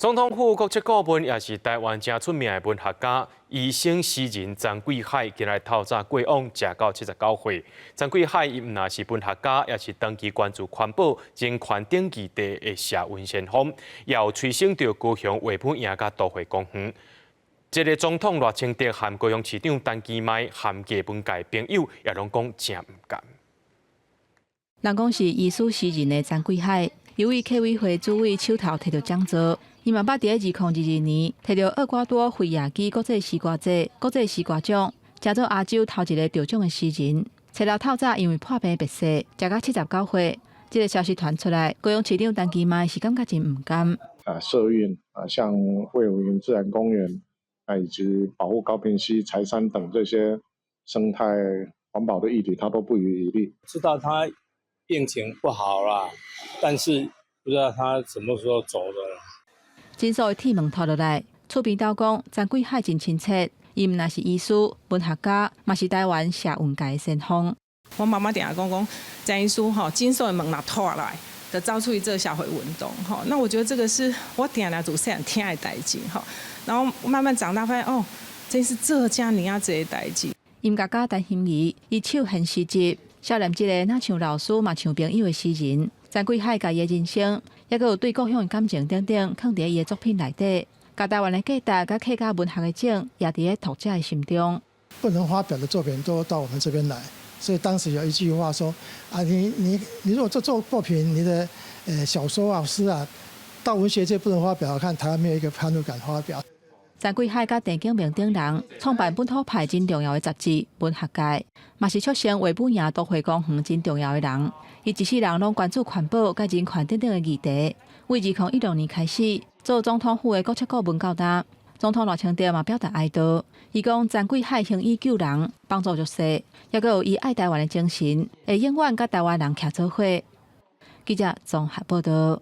总统府国策顾问也是台湾真出名的文学家，医生诗人张贵海今日透早过往，食到79岁。张贵海伊毋但是文学家，也是长期关注环保、争环境议题的社运先锋，也有催生着高雄画本营甲都会公园。这个总统赖清德和高雄市长陈其迈和艺文界朋友也拢讲真唔甘。人讲是艺术诗人的张贵海，由于客委会主委手头摕到奖座，伊嘛捌伫2022年摕到厄瓜多费亚基国际诗歌节国际诗歌奖，食做亚洲头一个得奖的诗人。找到透早因为破病病逝，食到79岁。这个消息传出来，高雄市长陈其迈是感觉真唔甘。社运像卫武营自然公园以及保护高屏溪、柴山等这些生态环保的议题，他都不遗余力。知道他病情不好啦，但是不知道他什么时候走的了。真所的铁门拖落来，厝边斗讲张贵海真亲切，伊毋但是医师、文学家，嘛是台湾社运界的先锋。我妈妈定下讲张医师真所的门若拖下来，就走出去做社会运动那我觉得这个是我定下自细汉听的代志然后慢慢长大发现真是这家尼亚这个代志。音乐家陈心怡，伊手很诗集，少年一个若像老师嘛像朋友的诗人。张贵海家己的人生，也佮有对故乡的感情等等，放伫伊的作品内底。甲台湾的价值、甲客家文学的景，也伫咧读者的心中。不能发表的作品都到我们这边来，所以当时有一句话说：你如果做作品，你的小说诗到文学界不能发表，看台湾没有一个叛逆敢发表。张贵海甲陈景明等人创办本土派真重要的杂志《文学界》，嘛是促成画本营都会公园真重要的人。伊一世人拢关注环保、甲人权等等的议题。为2016年开始做总统府的国策顾问到达，总统赖清德嘛表达哀悼。伊讲张贵海行医救人，帮助弱势，也佮有伊爱台湾的精神，会永远甲台湾人徛做伙。记者综合报道。